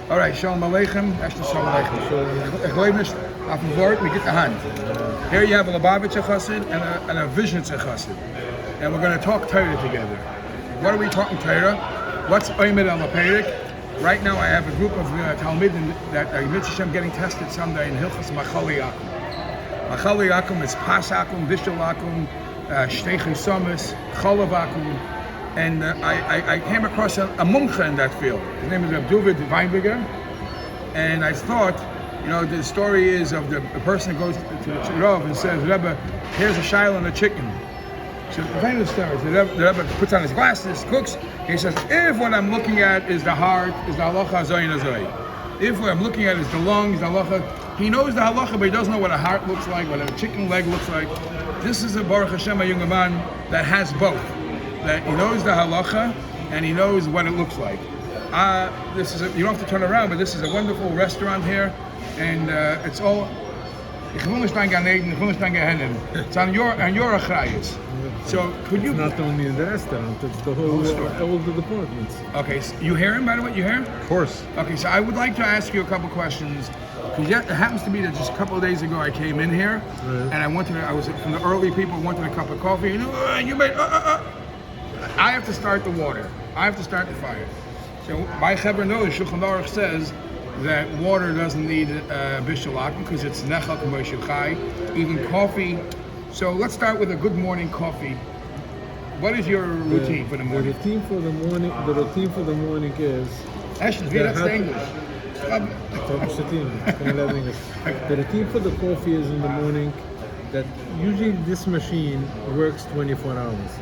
Alright, Shalom Aleichem, Eshta Shalom Aleichem. Ich lebe nicht auf dem Wort, mir geht die Hand. Here you have a Lubavitcher Chassid and a Vishnitzer Chassid. And we're going to talk Torah together. What are we talking Torah? What's Oymed al Perik? Right now I have a group of Talmidim that are Mitzvah getting tested someday in Hilchas Machali Akum. Machali Akum is Pas Akum, Bishul Akum, Shteichen Somis, Cholav Akum. And I came across a mumcha in that field. His name is David Weinberger. And I thought, the story is of the person that goes to the Rav and says, Rebbe, here's a shayla and a chicken. So the famous story. The Rebbe puts on his glasses, cooks. He says, if what I'm looking at is the heart, is the halacha zoy and zoy. If what I'm looking at is the lungs, the halacha, he knows the halacha, but he doesn't know what a heart looks like, what a chicken leg looks like. This is a Baruch Hashem, a young man that has both. That he knows the halacha and he knows what it looks like. You don't have to turn around, but this is a wonderful restaurant here, and it's all. It's on your achrayus. So could you? It's not only in the restaurant; it's the whole all the departments. Okay, so you hear him, by the way. You hear him? Of course. Okay, so I would like to ask you a couple questions. Because it happens to be that just a couple of days ago I came in here, and I was from the early people who wanted a cup of coffee, and you made. I have to start the water. I have to start the fire. So my Chaber knows, Shulchan Aruch says that water doesn't need bishul akum because it's nechal k'moishel chai, even coffee. So let's start with a good morning coffee. What is your routine for the morning? The routine for the morning is. Actually, that's the English. The routine for the coffee is in the morning. That usually this machine works 24 hours.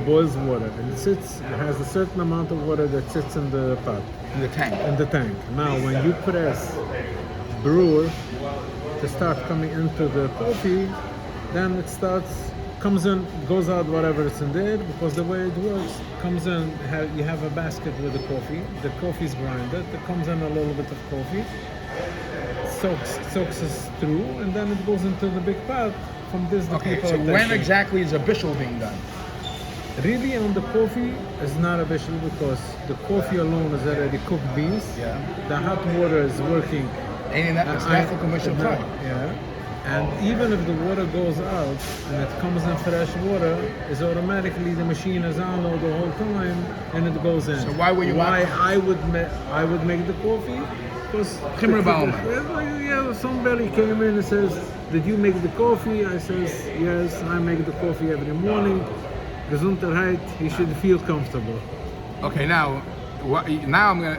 Boils water, and it has a certain amount of water that sits in the pot. In the tank. Now, when you press brewer to start coming into the coffee, then it comes in, goes out whatever is in there, because the way it works, comes in, you have a basket with the coffee is grinded, there comes in a little bit of coffee, soaks us through, and then it goes into the big pot. From this, So when exactly is a bishul being done? Really, on the coffee, it's not a bishul because the coffee alone is already cooked beans. Yeah. The hot water is working. And that's nechal k'moishel chai. Yeah. And even if the water goes out and it comes in fresh water, is automatically the machine is on all the whole time and it goes in. So why would you? I would make the coffee because somebody came in and says, "Did you make the coffee?" I says, "Yes, I make the coffee every morning." Gesundheit, you should feel comfortable. Okay, now I'm gonna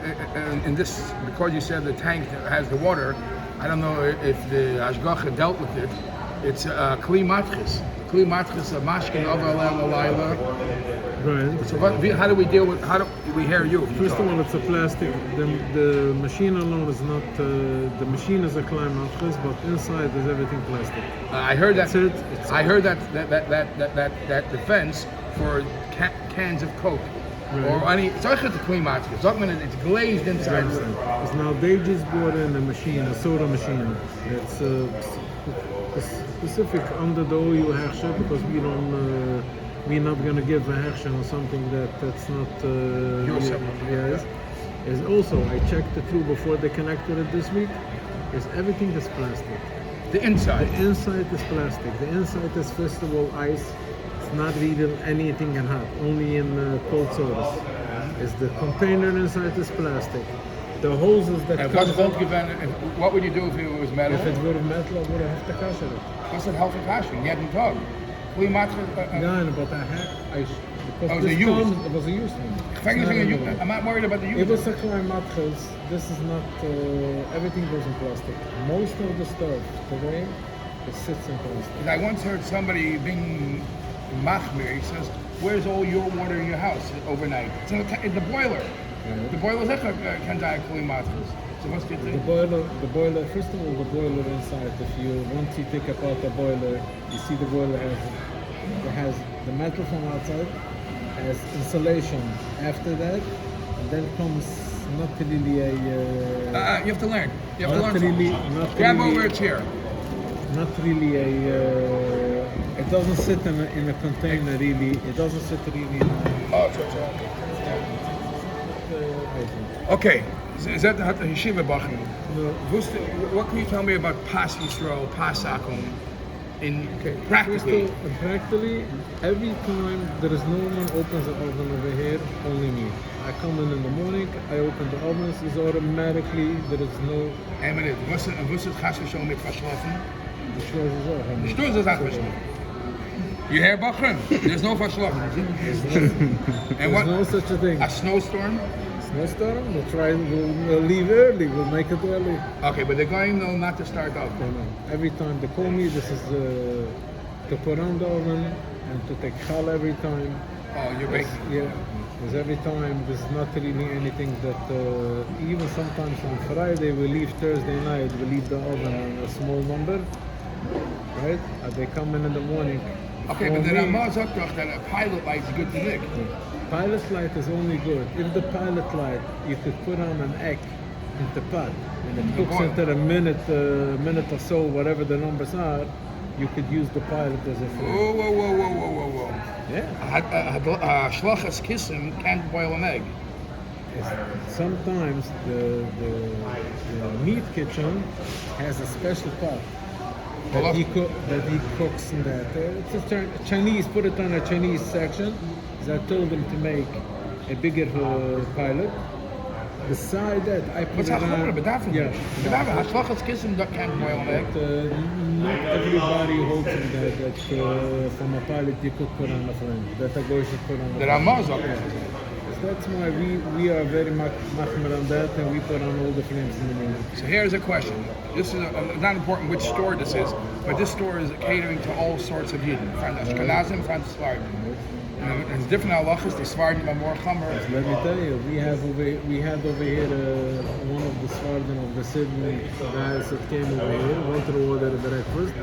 in this, because you said the tank has the water. I don't know if the mashgiach dealt with it. It's kli matchis. Kli matchis of mashkin alayla. Right. So how do we deal with? How do we hear you? First of all, it's a plastic. The machine alone is not. The machine is a kli matchis, but inside is everything plastic. I heard that. It's I heard that defense for cans of Coke. Right. Or any, it's glazed inside. It's now they just bought in a machine, a soda machine. It's specific under the OU hechsher because we're not gonna give a hechsher on something that's not. Yes. Is also I checked it through before they connected it this week. Is everything is plastic. The inside. The inside is plastic. The inside is first of all ice. It's not really anything in hot, only in cold sodas. Is the container inside is plastic. The hoses that what would you do if it was metal? If it were metal, I would have to kasher it. What's it healthy kashering? You hadn't talked. No, but because it was a used one. I'm not worried about the use. It was a climatrix. This is not, everything goes in plastic. Most of the stuff today, it sits in plastic. I once heard somebody being machmir, he says, where's all your water in your house overnight? It's in the boiler. Yeah. The boiler can die climatrix. So what's the thing? The boiler, first of all, the boiler inside, once you take apart the boiler, you see the boiler has the metal from outside, has insulation after that, and then comes not really a... you have to learn. You have to learn. Grab over a chair. Not really a... it doesn't sit in a container really. It doesn't sit really in a... open. Okay, is that the yeshiva bachman? No. What can you tell me about Pas Yisrael, Pas Akum, in First practically? of all, practically, every time there is no one opens the oven over here, only me. I come in the morning, I open the ovens, it's automatically, there is no... Hey meneer, was het kashrus schon mit verschlafen? The stores is off. The stores is not verschlafen. You hear bachman? There's no verschlafen. And There's what? no such a thing. A snowstorm? Snowstorm, we'll leave early, we'll make it early. Okay, but they're going though not to start up. No, no. Every time they call me, this is to put on the oven and to take chal every time. Oh, you're baking. Yeah, because every time there's not really anything that, even sometimes on Friday we leave Thursday night, we leave the oven on a small number, right? They come in the morning. Okay, but then Ramah sagt doch that a pilot light is good to nick. Pilot light is only good. If the pilot light, you could put on an egg in the pot, and it cooks into a minute or so, whatever the numbers are, you could use the pilot as a flame. Whoa. Yeah. A shlachas kissim can't boil an egg. Sometimes the meat kitchen has a special pot that he cooks in that. It's a Chinese, put it on a Chinese section. So I told them to make a bigger pilot. Beside that, I put it on. Yeah. A shlachas kissim can't boil an egg. But, not everybody holds in that from a pilot you could put on a flame. That a guy should put on a The flame. Ramah sagt That's why we are very machmir on that, and we put on all the flames in the morning. So here's a question. This is not important which store this is, but this store is catering to all sorts of Yidden, from Ashkenazim, from Sephardim. And it's different halachas. The Sephardim are more chamer. Let me tell you, we had over here one of the Sephardim of the Sydney guys that came over here, went to order the breakfast,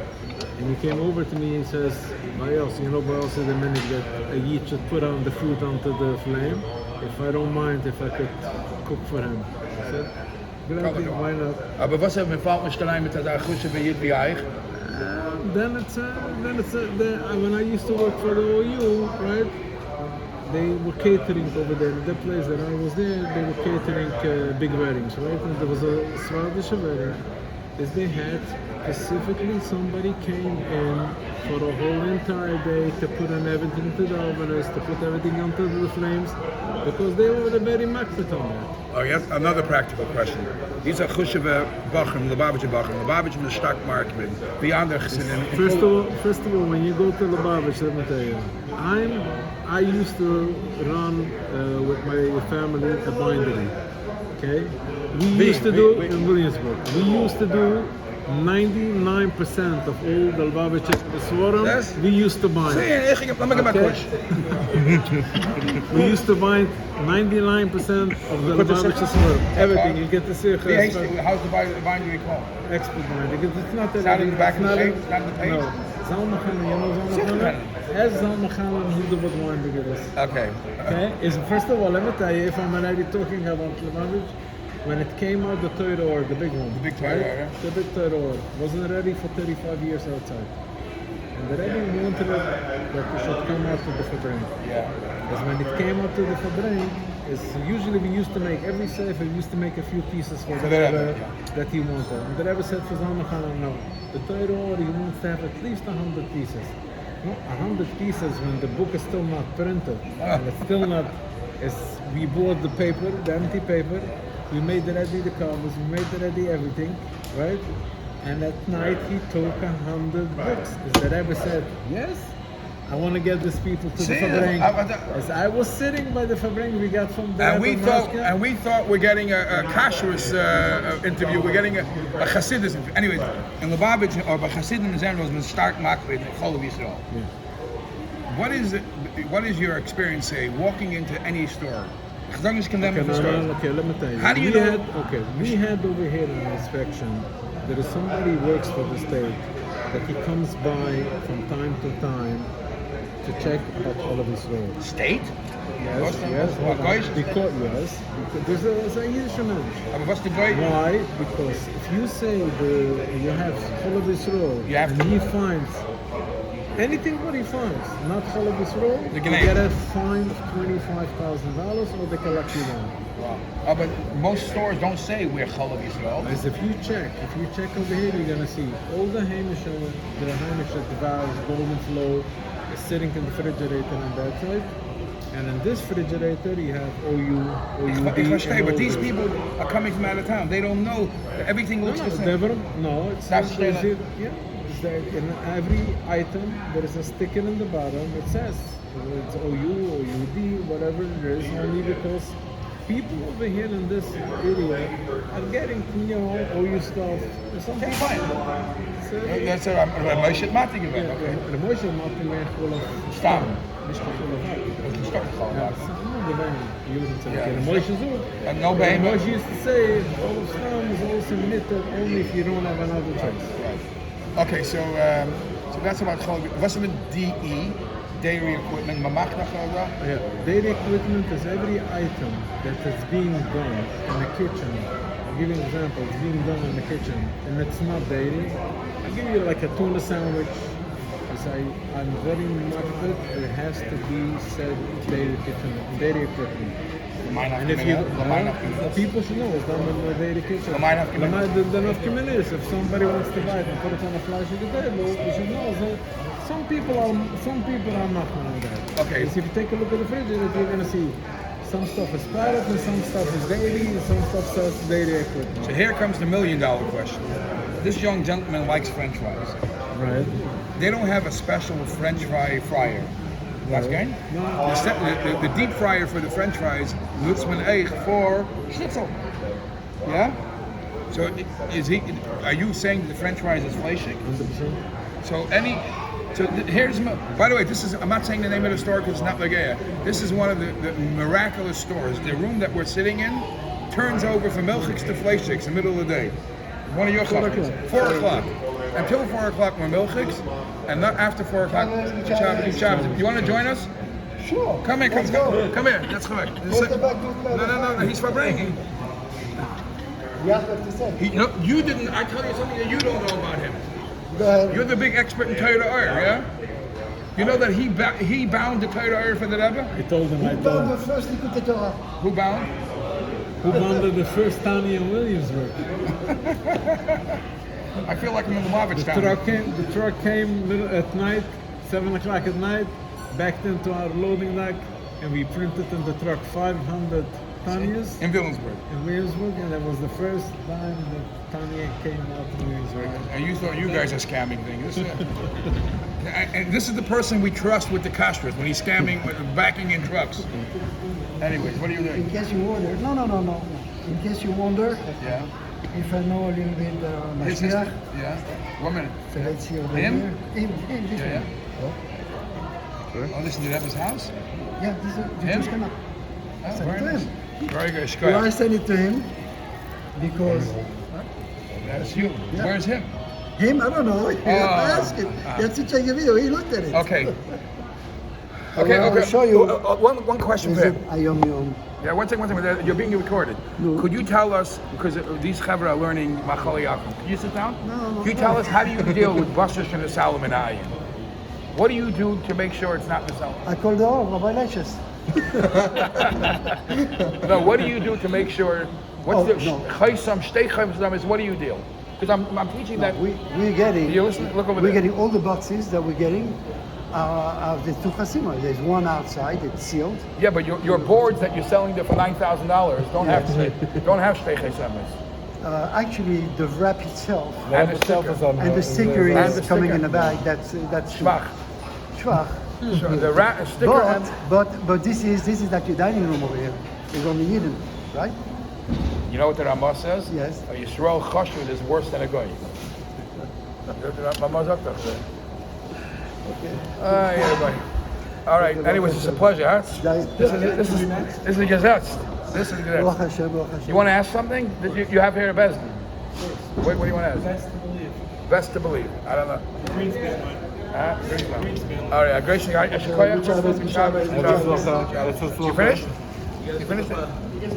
and he came over to me and says, Bayos, you know Bayos is the minute that a Yid should put on the food onto the flame. If I don't mind, if I could cook for him. I said, gladly, why not? Aber was haben wir falsch gelernt mit der Chushe bei Yid wie euch? Then when I used to work for the OU, right? They were catering over there. The place that I was there, they were catering big weddings, right? And there was a Swedish wedding. Is they had specifically somebody came in for a whole entire day to put on everything to the ovens, to put everything onto the flames, because they were very makbet on that. Oh, yes, another practical question. These are Chushev Bachim, Lubavitcher Bachim. Lubavitcher is a stock market. Beyond their First of all, when you go to Lubavitch, let me tell you, I used to run with my family a bindery. Okay, we used to do in Williamsburg. We used to do 99% of all the Lubavitcher Sworim. Yes. We used to bind. We used to bind 99% of the Lubavitcher Sworim. Everything you get to see. How's the bindery called? Expert binding. Because it's not that. It's not in the back of the page? Not in the page? No. Zalmachan, you know Zalmachan? As Zalmachan, who the what winding it is. Okay. Okay. Is first of all, let me tell you, if I'm already talking about Lubavitch, when it came out, the Torah or the big one, The big Torah, right? The big Torah wasn't ready for 35 years outside. And the Rebbe wanted that it should come out to the Fabring. Yeah. Because when it came out to the Fabring, is usually we used to make every sefer, we used to make a few pieces for the Rebbe that he wanted. And the Rebbe said for Zalmachan, no, the Torah he wants to have at least 100 pieces. No, 100 pieces when the book is still not printed and it's still not. We bought the paper, the empty paper. We made ready the covers, we made ready everything, right? And at night he took 100 books. As the Rebbe said, yes, I want to get these people to the Fabring. As I was sitting by the Fabring, we got from the And we thought we're getting a kashrus interview. We're getting a Hasidus interview. Anyway, in Lubavitch or by Hasidim in Zerno was stark makbid Chol of Yisrael. What is your experience say walking into any store? Okay, let me tell you. How do you know? We had over here an inspection. There is somebody who works for the state that he comes by from time to time to check about all of his roads. State? Yes. Because there's a Yiddish man. Why? Because if you say you have all of this road and he finds anything what he finds, not Chalab Yisrael, The you Gneib. get a fine of $25,000 or they collect you down. Wow. But most stores don't say we're Chalav Yisrael. As if you check over here, you're gonna see all the Hamish, the vase, golden flow, is sitting in the refrigerator on that side. And in this refrigerator, you have OU, OUD. But these people are coming from out of town. They don't know that everything looks the same. No, it's That's not. the- Yeah, it's that in every item there is a sticker in the bottom. It says it's OU, OUD, whatever it is. Only because people over here in this area are getting, OU stuff. Some Okay, people. fine. So, That's a Moshe Matig event. yeah, Okay. the motion not to make full of Stam. Nicht full of heart. It's a start call. Yeah, some of the men use it to Yeah. the motion too. And no The behemoth. Moshe used to say all of Stam is also knitted only if you don't have another choice. Right. Okay, so that's about Chalav. What's with DE? Dairy equipment, mashgiach. Yeah, dairy equipment is every item that is being done in the kitchen. I'll give you an example. It's being done in the kitchen and it's not dairy. I'll give you like a tuna sandwich. I'm very much good. It has to be said dairy kitchen, dairy equipment. And if you, people should know it's done in the dairy kitchen. The nafkamina is if somebody wants to buy it and put it on a flash of the table, you should know that some people are not going to do that. Okay. Because if you take a look at the refrigerator, you're going to see some stuff is product and some stuff is dairy and some stuff says dairy equipment. So here comes the $1 million question. This young gentleman likes French fries. Right. They don't have a special French fry fryer. That's good? No. The deep fryer for the French fries, looks egg for schnitzel. Yeah? So are you saying that the French fries is fleischig? 100%. Here's, by the way, I'm not saying the name of the store because it's not Legea. This is one of the miraculous stores. The room that we're sitting in turns over from milchiks to fleischiks in the middle of the day. One of your 4 customers. o'clock. 4 o'clock. Until 4 o'clock we're milchiks, and not after 4 o'clock. Shabbos. You want to join us? Sure. Come here, Let's go. come here. That's correct. No, he's Fabrengi. Yeah, what to say. You didn't. I tell you something that you don't know about him. Go ahead. You're the big expert in Torah Oyer, yeah? You know that he bound the Torah Oyer for the Rebbe? I told him, Who found the first Likutei Torah? Who bound? Who bounded the first Tanya in Williamsburg? I feel like I'm in the Lubavitch The town. truck came at night, 7 o'clock at night, backed into our loading dock, and we printed in the truck 500 Tanyas In Williamsburg. in Williamsburg, and that was the first time that Tanya came out in Williamsburg. And you thought you guys are scamming things. And this is the person we trust with the kashrus when he's scamming with backing in trucks. Anyways, what are you In doing? case you wonder. No. In case you wonder, Yeah. if I know a little bit His sister? mashgiach, Yeah. 1 minute. so let's see over Him? here. Him, this Yeah, one. Oh, this is the Rebbe's house? Yeah, this is the Him? just come up. Oh, Send it very to nice. him. Very good. Why I Shkoyach. send it to him? Because That's you. Yeah. Where's him? him, I don't know. You have to ask him. Ah. That's a check video. He looked at it. Okay. I'll show you. One question Is for it him. Ayom Yom? Yeah, one second. You're being recorded. No. Could you tell us, because these chevra are learning mashgiach. Can you sit down? No. Can you tell us how do you deal with Bashish and the Salomon Ayin? What do you do to make sure it's not the Salomon? I called the Rabbi Leches. No, what do you do to make sure? What's Oh, the no. chaysam, shtei chaysam is? What do you deal? Because I'm teaching that. We're getting. You listen. Look over We're there. getting all the boxes that we're getting. Of the two chasima. There's one outside. It's sealed. Yeah, but your boards that you're selling there for $9,000 don't have shtei chaysamis. Actually, the wrap itself And the sticker. and the sticker And is the coming sticker. in the bag. That's Schwach. Schwach. So the sticker and But this is like your dining room over here. It's only hidden, right? you know what the Ramah says? Yes. A Yisrael chashrus is worse than a goy. Ramah sagt das. Yeah, boy. All right. Anyways, it's a pleasure, huh? This is a gesetz. This is Baruch gesetz. Hashem, Baruch Hashem. You want to ask something? That you have here at Bezdin? What do you want to ask? Best to believe. Best to believe. I don't know. Greenspan. Huh? Greenspan. All right. Gracious. You finished? You finished it?